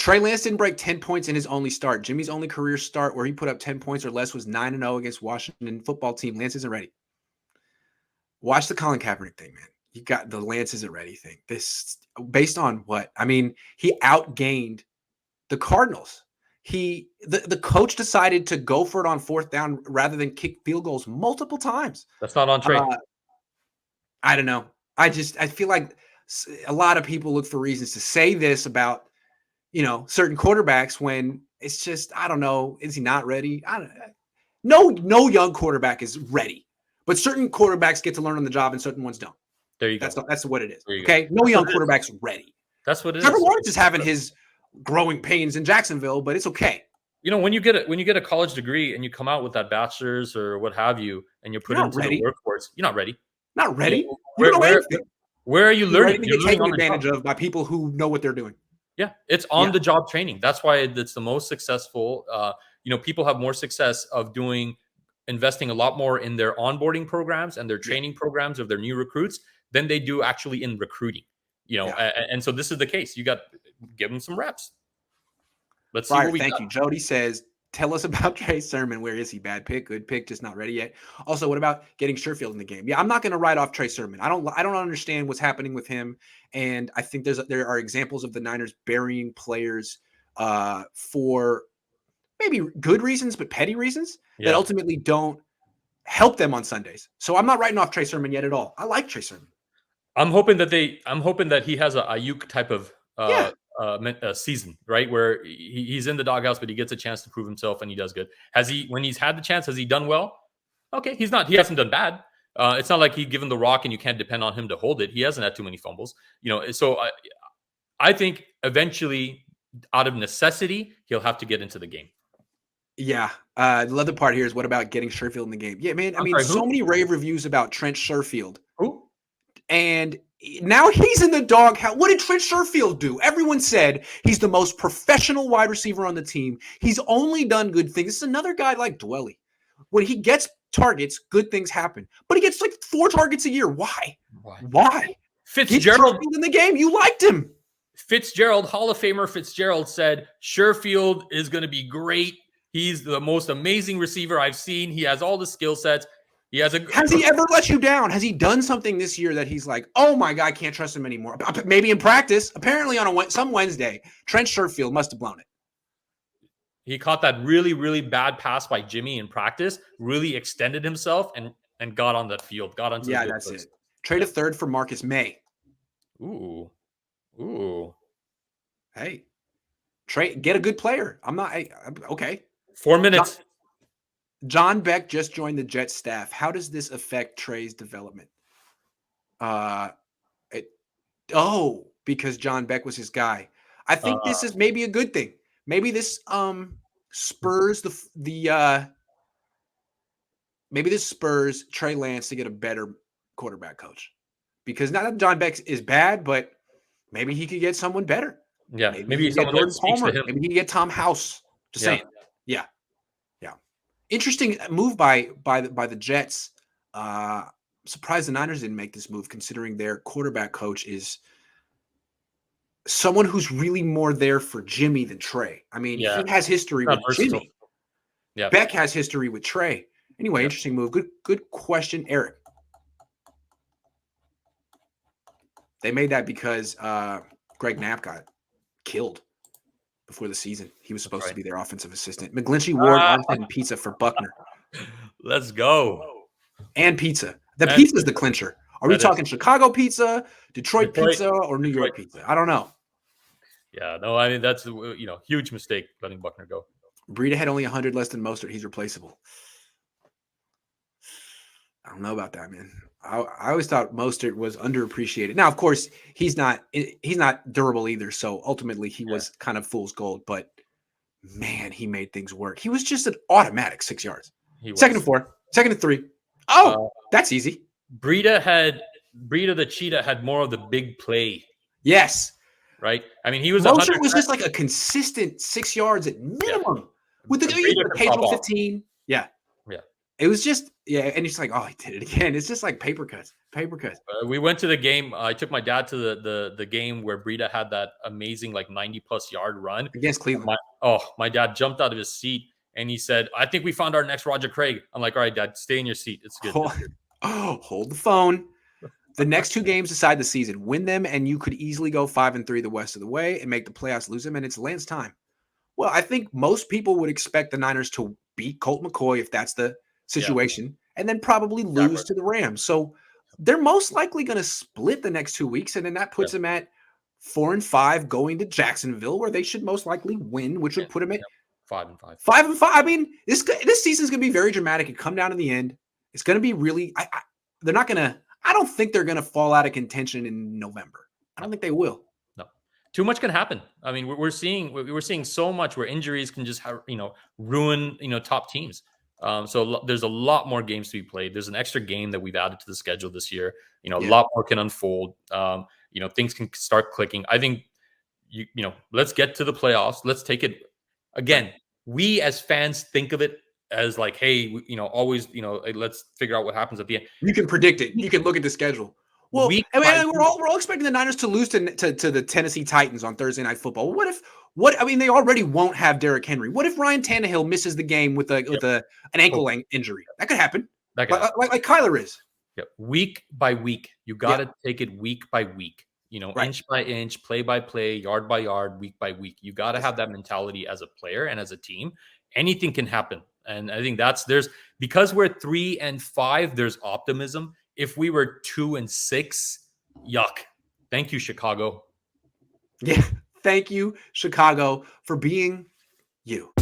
Trey Lance didn't break 10 points in his only start. Jimmy's only career start where he put up 10 points or less was 9-0 against Washington football team. Lance isn't ready. Watch the Colin Kaepernick thing, man. You got the Lance isn't ready thing. This based on what? I mean, he outgained the Cardinals. The coach decided to go for it on 4th down rather than kick field goals multiple times. That's not on Trey. I don't know. I feel like a lot of people look for reasons to say this about, certain quarterbacks when it's just, I don't know. Is he not ready? No young quarterback is ready, but certain quarterbacks get to learn on the job and certain ones don't. There you go. That's what it is. Okay. No young quarterback's ready. That's what it is. Trevor Lawrence is having his growing pains in Jacksonville, but it's okay. When you get a college degree and you come out with that bachelor's or what have you, and you're put into the workforce, you're not ready. Not ready. Where are you learning? You're taken advantage of by people who know what they're doing. Yeah, it's on the job training. That's why it's the most successful. People have more success of investing a lot more in their onboarding programs and their training programs of their new recruits than they do actually in recruiting. And so this is the case. You got give them some reps. Let's see what we thank got. you. Jody says, tell us about Trey Sermon. Where is he? Bad pick, good pick, just not ready yet. Also, what about getting Sherfield in the game? Yeah, I'm not going to write off Trey Sermon. I don't understand what's happening with him, and I think there are examples of the Niners burying players for maybe good reasons, but petty reasons that ultimately don't help them on Sundays. So I'm not writing off Trey Sermon yet at all. I like Trey Sermon. I'm hoping that he has a Ayuk type of season, right? Where he's in the doghouse, but he gets a chance to prove himself and he does good. When he's had the chance, has he done well? Okay. He hasn't done bad. It's not like he's given the rock and you can't depend on him to hold it. He hasn't had too many fumbles, so I think eventually out of necessity, he'll have to get into the game. Yeah. The other part here is what about getting Sherfield in the game? Yeah, man. So many rave reviews about Trent Sherfield. Who? And now he's in the doghouse. What did Trent Sherfield do? Everyone said he's the most professional wide receiver on the team. He's only done good things. This is another guy like Dwelly. When he gets targets, good things happen. But he gets like 4 targets a year. Why? Fitzgerald in the game. You liked him. Hall of Famer Fitzgerald said Sherfield is going to be great. He's the most amazing receiver I've seen. He has all the skill sets. Has he ever let you down? Has he done something this year that he's like, oh my God, I can't trust him anymore? Maybe in practice. Apparently on some Wednesday, Trent Sherfield must have blown it. He caught that really, really bad pass by Jimmy in practice, really extended himself and got on that field. Got onto the that's it. Trade a third for Marcus May. Ooh. Hey, get a good player. Okay. 4 minutes. John Beck just joined the Jets staff. How does this affect Trey's development? Because John Beck was his guy. I think this is maybe a good thing. Maybe this spurs maybe this spurs Trey Lance to get a better quarterback coach. Because not that John Beck is bad, but maybe he could get someone better. Yeah, maybe he get Jordan Palmer. Maybe he can get Tom House. Just saying. Yeah. Interesting move by the Jets. Surprised the Niners didn't make this move, considering their quarterback coach is someone who's really more there for Jimmy than Trey. I mean, he has history with Jimmy. Yeah. Beck has history with Trey. Anyway, interesting move. Good question, Eric. They made that because Greg Knapp got killed before the season. He was supposed to be their offensive assistant. McGlinchey, Ward, Armstead, and pizza for Buckner. Let's go. And pizza. The pizza is the clincher. Are we talking Chicago pizza, Detroit pizza, or New York pizza? I don't know. Yeah, no, I mean, that's huge mistake letting Buckner go. Breida had only 100 less than Mostert. He's replaceable. I don't know about that, man. I always thought Mostert was underappreciated. Now, of course, he's not durable either. So ultimately, he was kind of fool's gold. But man, he made things work. He was just an automatic 6 yards. Second and 4, second and 3. Oh, that's easy. Breida the cheetah had more of the big play. Yes. Right. I mean, he was. Mostert was just like a consistent 6 yards at minimum with the occasional 15. Yeah. It was just, yeah, and it's like, oh, he did it again. It's just like paper cuts, paper cuts. We went to the game. I took my dad to the game where Breida had that amazing like 90+ yard run Against Cleveland. My dad jumped out of his seat and he said, "I think we found our next Roger Craig." I'm like, "All right, Dad, stay in your seat. It's good." Hold, hold the phone. The next two games decide the season. Win them, and you could easily go 5-3 the rest of the way and make the playoffs. Lose them, and it's Lance time. Well, I think most people would expect the Niners to beat Colt McCoy if that's the situation, and then probably lose to the Rams. So they're most likely going to split the next 2 weeks, and then that puts them at 4-5 going to Jacksonville, where they should most likely win, which would put them at 5-5. 5-5. I mean, this season is going to be very dramatic and come down to the end. It's going to be really. They're not going to. I don't think they're going to fall out of contention in November. I don't think they will. No, too much can happen. I mean, we're seeing so much where injuries can just ruin top teams. So there's a lot more games to be played. There's an extra game that we've added to the schedule this year. A lot more can unfold. Things can start clicking. I think let's get to the playoffs. Let's take it again. We as fans think of it as like, hey, always, let's figure out what happens at the end. You can predict it. You can look at the schedule. Well, we're all expecting the Niners to lose to the Tennessee Titans on Thursday Night Football. I mean, they already won't have Derrick Henry. What if Ryan Tannehill misses the game with an ankle injury? That could happen. Like Kyler is. Yeah. Week by week, you got to take it week by week. Inch by inch, play by play, yard by yard, week by week. You got to have that mentality as a player and as a team. Anything can happen. And I think because we're 3-5, there's optimism. If we were 2-6, yuck. Thank you, Chicago. Yeah. Thank you, Chicago, for being you.